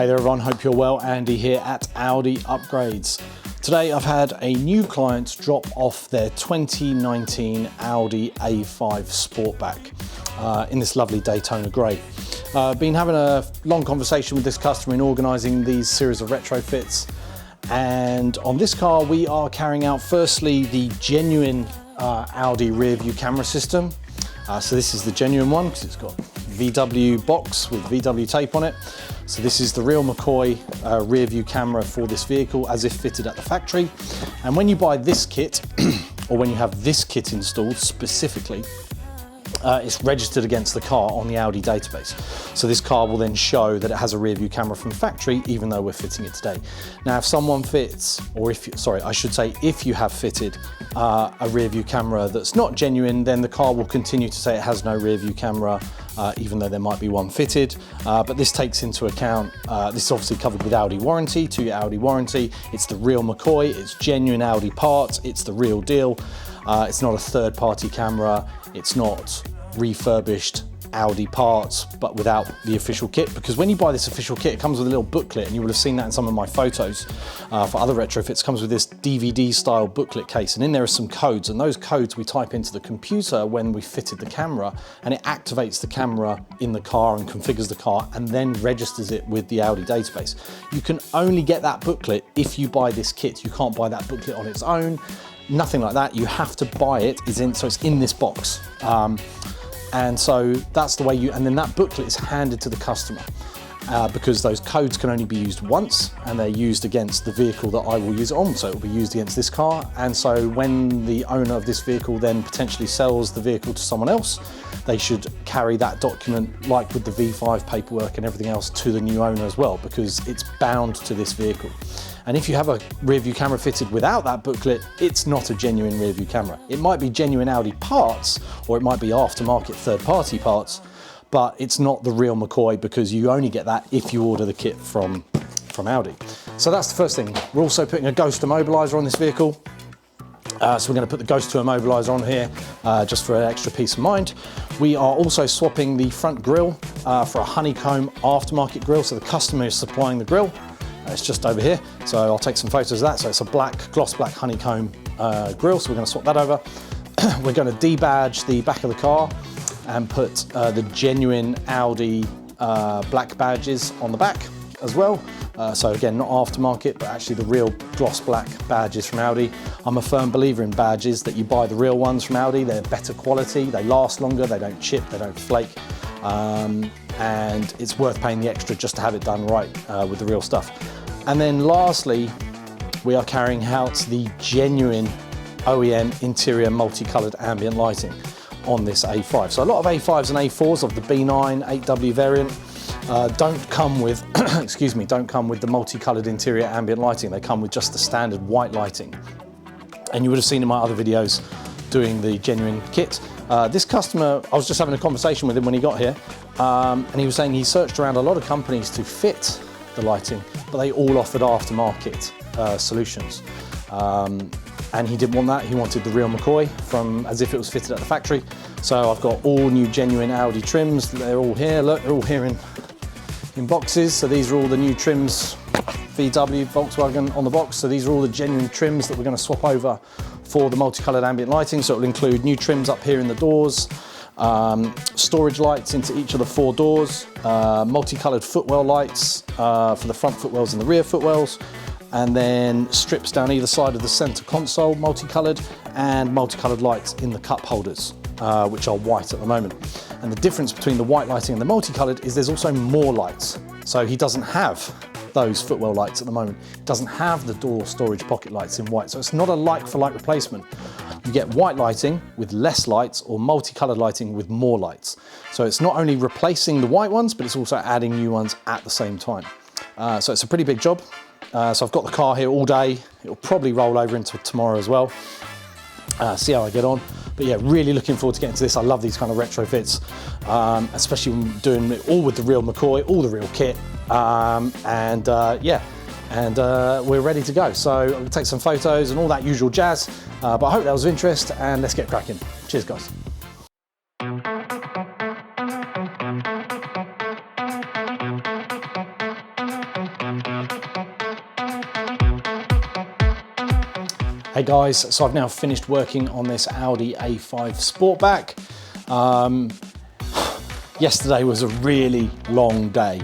Hey there everyone, hope you're well. Andy here at Audi Upgrades. Today I've had a new client drop off their 2019 Audi A5 Sportback in this lovely Daytona grey. Been having a long conversation with this customer in organising these series of retrofits, and on this car we are carrying out firstly the genuine Audi rear view camera system. So this is the genuine one because it's got VW box with VW tape on it. So this is the real McCoy rear view camera for this vehicle as if fitted at the factory. And when you buy this kit, or when you have this kit installed specifically, it's registered against the car on the Audi database. So this car will then show that it has a rear view camera from factory, even though we're fitting it today. Now, if someone fits, or if you have fitted a rear view camera that's not genuine, then the car will continue to say it has no rear view camera, even though there might be one fitted. But this takes into account, this is obviously covered with Audi warranty, 2-year Audi warranty. It's the real McCoy, it's genuine Audi parts, it's the real deal. It's not a third-party camera, it's not refurbished Audi parts, but without the official kit. Because when you buy this official kit, it comes with a little booklet, and you would have seen that in some of my photos for other retrofits. It comes with this DVD style booklet case, and in there are some codes, and those codes we type into the computer when we fitted the camera, and it activates the camera in the car and configures the car and then registers it with the Audi database. You can only get that booklet if you buy this kit. You can't buy that booklet on its own. Nothing like that. You have to buy it. So it's in this box. And so that's the way and then that booklet is handed to the customer because those codes can only be used once, and they're used against the vehicle that I will use it on. So it will be used against this car. And so when the owner of this vehicle then potentially sells the vehicle to someone else, they should carry that document, like with the V5 paperwork and everything else, to the new owner as well, because it's bound to this vehicle. And if you have a rear view camera fitted without that booklet, it's not a genuine rear view camera. It might be genuine Audi parts, or it might be aftermarket third-party parts, but it's not the real McCoy, because you only get that if you order the kit from Audi. So that's the first thing. We're also putting a Ghost Immobiliser on this vehicle. So we're going to put the Ghost 2 Immobiliser on here just for an extra peace of mind. We are also swapping the front grille for a HoneyComb aftermarket grille. So the customer is supplying the grille. It's just over here. So I'll take some photos of that. So it's a gloss black HoneyComb grille. So we're going to swap that over. We're going to debadge the back of the car and put the genuine Audi black badges on the back as well. So again, not aftermarket, but actually the real gloss black badges from Audi. I'm a firm believer in badges, that you buy the real ones from Audi. They're better quality, they last longer, they don't chip, they don't flake. And it's worth paying the extra just to have it done right with the real stuff. And then lastly, we are carrying out the genuine OEM interior multicolored ambient lighting on this A5. So a lot of A5s and A4s of the B9, 8W variant don't come with, don't come with the multicolored interior ambient lighting. They come with just the standard white lighting. And you would have seen in my other videos doing the genuine kit. This customer, I was just having a conversation with him when he got here, and he was saying he searched around a lot of companies to fit the lighting, but they all offered aftermarket solutions. And he didn't want that. He wanted the real McCoy from as if it was fitted at the factory. So I've got all new genuine Audi trims. They're all here. Look, they're all here in boxes. So these are all the new trims, VW, Volkswagen on the box. So these are all the genuine trims that we're going to swap over for the multicolored ambient lighting. So it will include new trims up here in the doors, storage lights into each of the 4 doors, multicolored footwell lights for the front footwells and the rear footwells, and then strips down either side of the center console, multicolored, and multicolored lights in the cup holders, which are white at the moment. And the difference between the white lighting and the multicolored is there's also more lights. So he doesn't have those footwell lights at the moment. He doesn't have the door storage pocket lights in white. So it's not a like-for-like replacement. You get white lighting with less lights, or multicolored lighting with more lights. So it's not only replacing the white ones, but it's also adding new ones at the same time. So it's a pretty big job. So I've got the car here all day. It'll probably roll over into tomorrow as well. See how I get on. But yeah, really looking forward to getting to this. I love these kind of retrofits, especially when doing it all with the real McCoy, all the real kit. We're ready to go. So I'm going to take some photos and all that usual jazz. But I hope that was of interest, and let's get cracking. Cheers, guys. Hey guys, so I've now finished working on this Audi A5 Sportback. Yesterday was a really long day.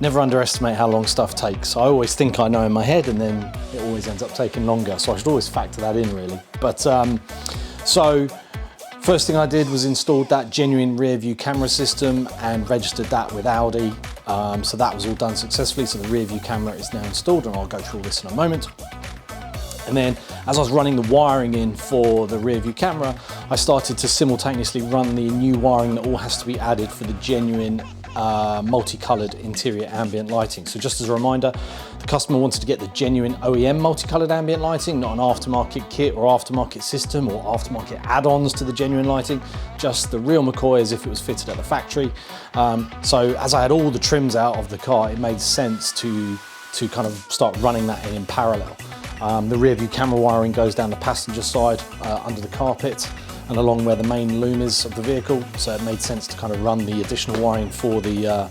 Never underestimate how long stuff takes. I always think I know in my head and then it always ends up taking longer. So I should always factor that in really. But so first thing I did was installed that genuine rear view camera system and registered that with Audi. So that was all done successfully. So the rear view camera is now installed and I'll go through all this in a moment. And then as I was running the wiring in for the rear view camera, I started to simultaneously run the new wiring that all has to be added for the genuine multicolored interior ambient lighting. So just as a reminder, the customer wanted to get the genuine OEM multicolored ambient lighting, not an aftermarket kit or aftermarket system or aftermarket add-ons to the genuine lighting, just the real McCoy as if it was fitted at the factory. So as I had all the trims out of the car, it made sense to kind of start running that in parallel. The rear view camera wiring goes down the passenger side under the carpet and along where the main loom is of the vehicle, so it made sense to kind of run the additional wiring for the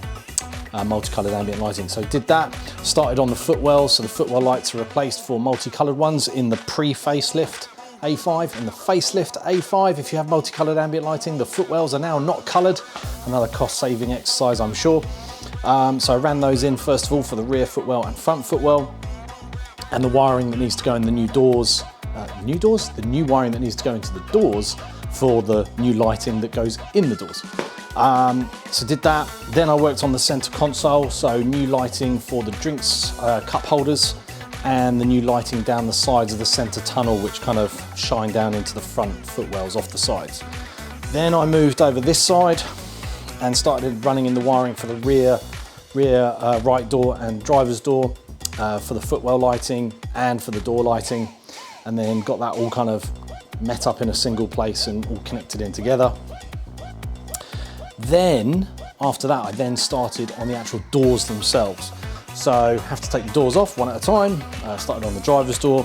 multicolored ambient lighting. So did that, started on the footwells, so the footwell lights are replaced for multicolored ones in the pre-facelift A5. In the facelift A5, if you have multicolored ambient lighting, the footwells are now not colored. Another cost-saving exercise, I'm sure. So I ran those in first of all for the rear footwell and front footwell. And the wiring that needs to go in the new doors, the new wiring that needs to go into the doors for the new lighting that goes in the doors. So did that. Then I worked on the center console, so new lighting for the drinks cup holders and the new lighting down the sides of the center tunnel, which kind of shine down into the front footwells off the sides. Then I moved over this side and started running in the wiring for the rear right door and driver's door. For the footwell lighting and for the door lighting, and then got that all kind of met up in a single place and all connected in together. Then after that I then started on the actual doors themselves. So have to take the doors off one at a time. Started on the driver's door,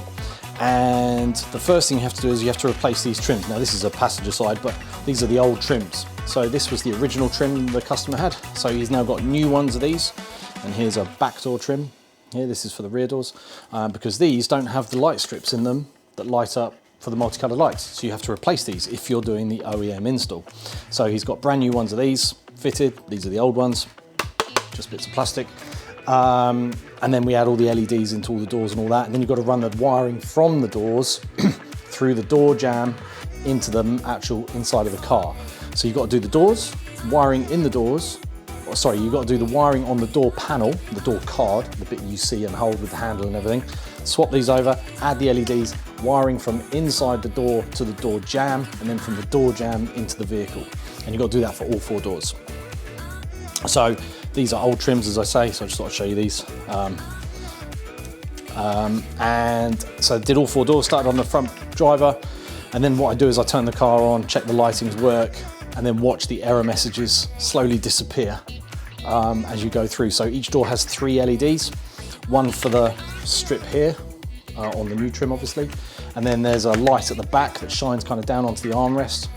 and the first thing you have to do is you have to replace these trims. Now this is a passenger side, but these are the old trims. So this was the original trim the customer had, so he's now got new ones of these, and here's a back door trim. Here, this is for the rear doors, because these don't have the light strips in them that light up for the multicolored lights. So you have to replace these if you're doing the OEM install. So he's got brand new ones of these fitted. These are the old ones, just bits of plastic. And then we add all the LEDs into all the doors and all that. And then you've got to run the wiring from the doors through the door jamb into the actual inside of the car. So you've got to do the doors, wiring in the doors. Sorry, you've got to do the wiring on the door panel, the door card, the bit you see and hold with the handle and everything. Swap these over, add the LEDs, wiring from inside the door to the door jamb, and then from the door jamb into the vehicle. And you've got to do that for all four doors. So these are old trims, as I say, so I just thought I'd show you these. And so I did all four doors, started on the front driver, and then what I do is I turn the car on, check the lightings work, and then watch the error messages slowly disappear as you go through. So each door has 3 LEDs, one for the strip here on the new trim obviously, and then there's a light at the back that shines kind of down onto the armrest,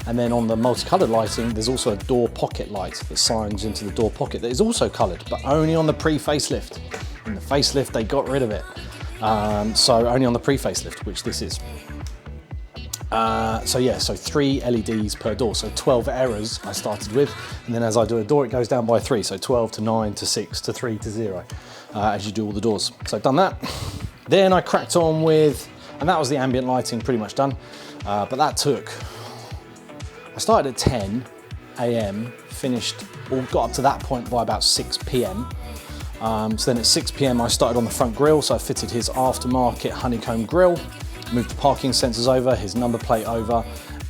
and then on the multicolored lighting there's also a door pocket light that shines into the door pocket that is also coloured, but only on the pre-facelift. In the facelift they got rid of it, so only on the pre-facelift, which this is. So yeah, so 3 LEDs per door, so 12 errors I started with, and then as I do a door it goes down by 3, so 12 to 9 to 6 to 3 to 0 as you do all the doors. So I've done that. Then I cracked on with, and that was the ambient lighting pretty much done, but that took, I started at 10 AM, finished, or got up to that point by about 6 PM. So then at 6 PM I started on the front grille, so I fitted his aftermarket HoneyComb grille, moved the parking sensors over, his number plate over,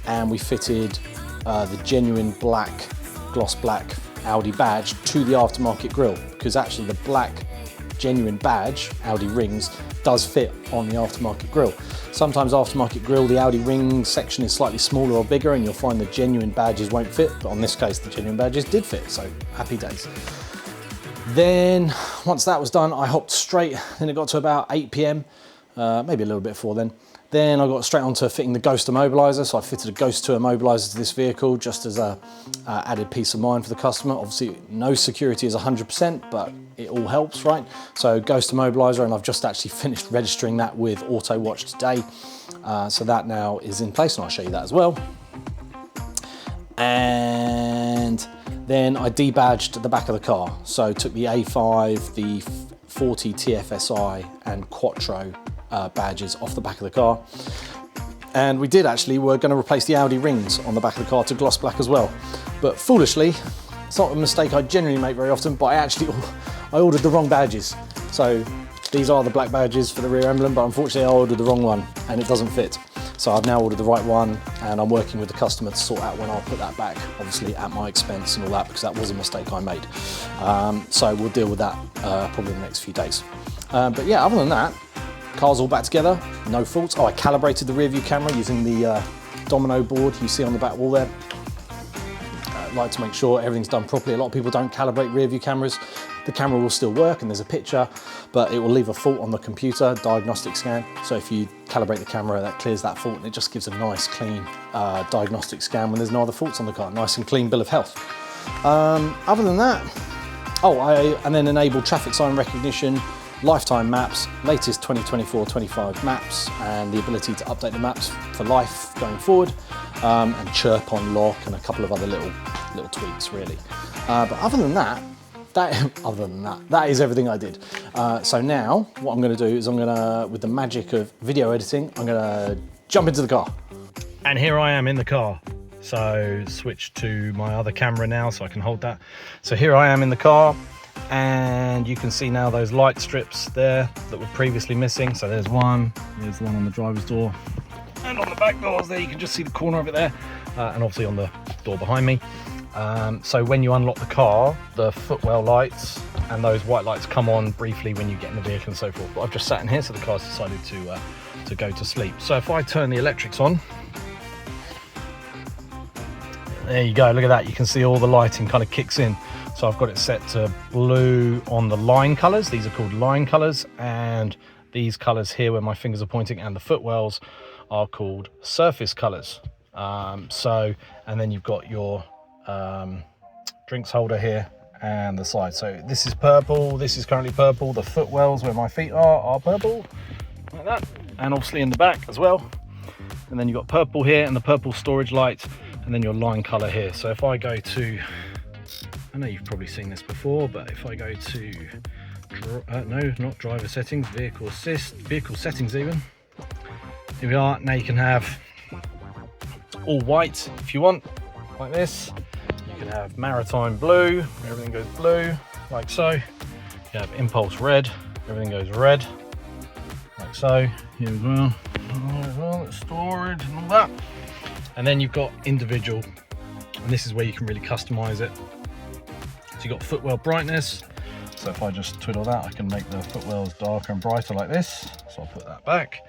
and we fitted the genuine black, gloss black Audi badge to the aftermarket grille, because actually the black genuine badge, Audi rings, does fit on the aftermarket grille. Sometimes aftermarket grille, the Audi ring section is slightly smaller or bigger and you'll find the genuine badges won't fit, but on this case the genuine badges did fit, so happy days. Then once that was done I hopped straight, then it got to about 8 PM, maybe a little bit before then. Then I got straight on to fitting the Ghost Immobiliser. So I fitted a Ghost 2 Immobiliser to this vehicle just as a added peace of mind for the customer. Obviously, no security is 100%, but it all helps, right? So Ghost Immobiliser, and I've just actually finished registering that with Auto Watch today. So that now is in place, and I'll show you that as well. And then I debadged the back of the car. So took the A5, the 40 TFSI and Quattro badges off the back of the car. And we're going to replace the Audi rings on the back of the car to gloss black as well. But foolishly, it's not a mistake I generally make very often, but I ordered the wrong badges. So these are the black badges for the rear emblem, but unfortunately I ordered the wrong one and it doesn't fit. So I've now ordered the right one, and I'm working with the customer to sort out when I'll put that back, obviously at my expense and all that, because that was a mistake I made. So we'll deal with that probably in the next few days. But yeah, other than that, car's all back together, no faults. Oh, I calibrated the rear view camera using the domino board you see on the back wall there. Like to make sure everything's done properly. A lot of people don't calibrate rear view cameras. The camera will still work and there's a picture, but it will leave a fault on the computer diagnostic scan. So if you calibrate the camera, that clears that fault and it just gives a nice clean diagnostic scan when there's no other faults on the car. Nice and clean bill of health. Other than that, and then enable traffic sign recognition, lifetime maps, latest 2024-25 maps, and the ability to update the maps for life going forward, and chirp on lock and a couple of other little tweaks really. But other than that, that is everything I did. So now what I'm going to do is with the magic of video editing, I'm going to jump into the car. And here I am in the car. So switch to my other camera now so I can hold that. So here I am in the car, and you can see now those light strips there that were previously missing. So there's the one on the driver's door, and on the back doors there you can just see the corner of it there, and obviously on the door behind me. So when you unlock the car, the footwell lights and those white lights come on briefly when you get in the vehicle and so forth. But I've just sat in here, so the car's decided to go to sleep. So if I turn the electrics on, there you go, look at that. You can see all the lighting kind of kicks in. So I've got it set to blue on the line colors. These are called line colors, and these colors here where my fingers are pointing and the footwells are called surface colors. And then you've got your drinks holder here and the side. So this is purple, this is currently purple. The footwells where my feet are purple, like that. And obviously in the back as well. And then you've got purple here and the purple storage light, and then your line color here. So if I go to, I know you've probably seen this before, but if I go to, no, not driver settings, vehicle assist, vehicle settings even. Here we are. Now you can have all white if you want, like this. You can have maritime blue, everything goes blue, like so. You have impulse red, everything goes red, like so. Here as well, storage and all that. And then you've got individual, and this is where you can really customize it. So you've got footwell brightness. So if I just twiddle that, I can make the footwells darker and brighter like this. So I'll put that back.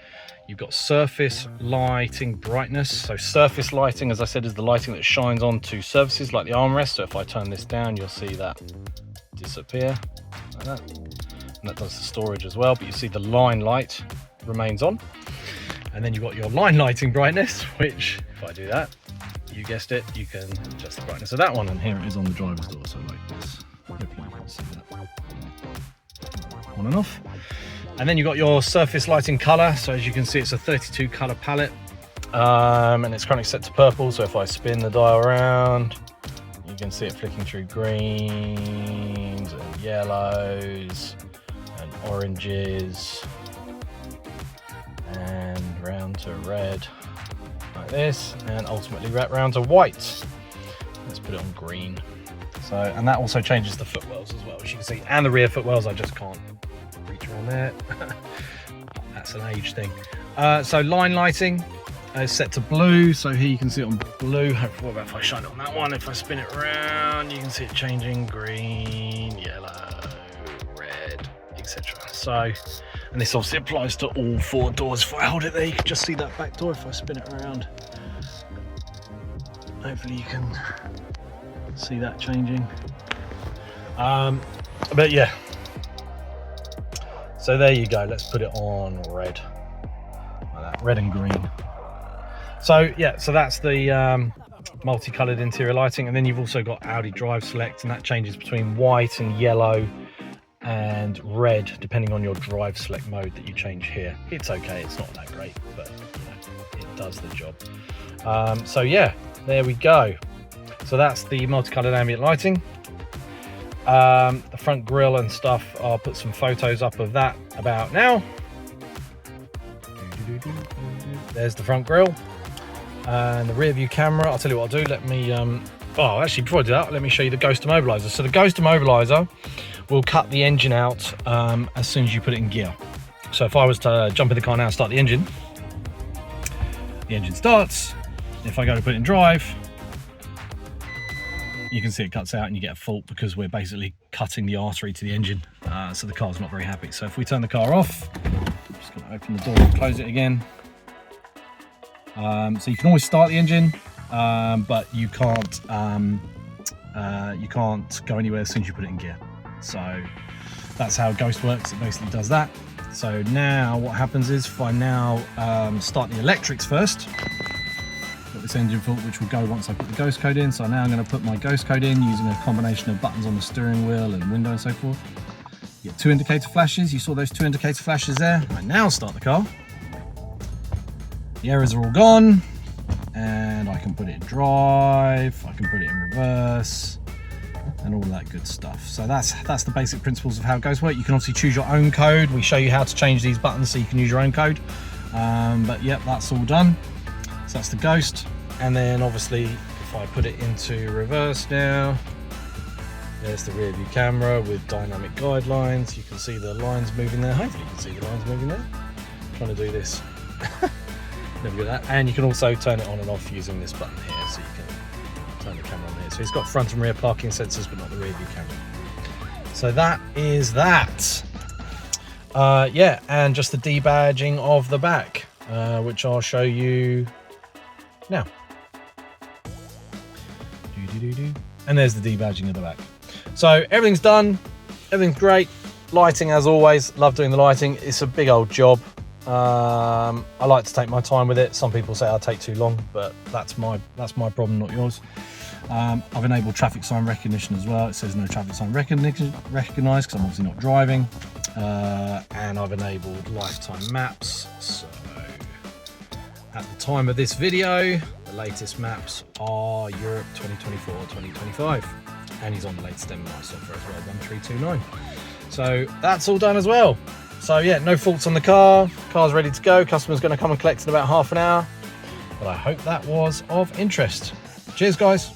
You've got surface lighting brightness. So surface lighting, as I said, is the lighting that shines onto surfaces like the armrest. So if I turn this down, you'll see that disappear like that. And that does the storage as well, but you see the line light remains on. And then you've got your line lighting brightness, which if I do that, you guessed it, you can adjust the brightness of that one. And here it is on the driver's door, so like this. Hopefully you can see that. On and off. And then you've got your surface lighting color. So as you can see, it's a 32 color palette, and it's currently set to purple. So if I spin the dial around, you can see it flicking through greens and yellows and oranges and round to red like this, and ultimately wrap round to white. Let's put it on green. So, and that also changes the footwells as well, as you can see, and the rear footwells. I just can't reach around there. That's an age thing. So line lighting is set to blue. So here you can see it on blue. What about if I shine it on that one? If I spin it around, you can see it changing green, yellow, red, etc. So, and this obviously applies to all four doors. If I hold it there, you can just see that back door. If I spin it around, hopefully you can see that changing. But yeah, so there you go. Let's put it on red. red and green. So yeah, so that's the multicolored interior lighting, and then you've also got Audi Drive Select, and that changes between white and yellow and red depending on your drive select mode that you change here. It's okay, it's not that great, but you know, it does the job. So yeah, there we go. So that's the multicolored ambient lighting. The front grille and stuff, I'll put some photos up of that about now. There's the front grille and the rear view camera. I'll tell you what I'll do. Let me oh, actually, before I do that, let me show you the Ghost Immobiliser. So the Ghost Immobiliser will cut the engine out as soon as you put it in gear. So if I was to jump in the car now and start the engine starts. If I go to put it in drive, you can see it cuts out and you get a fault because we're basically cutting the artery to the engine. So the car's not very happy. So if we turn the car off, I'm just going to open the door and close it again. So you can always start the engine, but you can't go anywhere as soon as you put it in gear. So that's how Ghost works. It basically does that. So now what happens is, if I now start the electrics first, got this engine fault which will go once I put the ghost code in. So now I'm going to put my ghost code in using a combination of buttons on the steering wheel and window and so forth. You get 2 indicator flashes. You saw those 2 indicator flashes there. I now start the car. The errors are all gone, and I can put it in drive, I can put it in reverse, and all that good stuff. So that's the basic principles of how Ghost work. You can obviously choose your own code. We show you how to change these buttons so you can use your own code. But yep, that's all done. So that's the Ghost. And then obviously, if I put it into reverse now, there's the rear view camera with dynamic guidelines. You can see the lines moving there. Hopefully you can see the lines moving there. I'm trying to do this. Never do that. And you can also turn it on and off using this button here, so you can turn the camera on here. So it's got front and rear parking sensors, but not the rear view camera. So that is that. Yeah, and just the debadging of the back, which I'll show you now. And there's the debadging of the back. So everything's done, everything's great. Lighting as always, love doing the lighting. It's a big old job. I like to take my time with it. Some people say I take too long, but that's my problem, not yours. I've enabled traffic sign recognition as well. It says no traffic sign recognised because I'm obviously not driving. And I've enabled lifetime maps. So at the time of this video, the latest maps are Europe 2024-2025, and he's on the latest MMI software as well, 1329. So that's all done as well. So yeah, no faults on the car. Car's ready to go. Customer's going to come and collect in about half an hour. But I hope that was of interest. Cheers, guys.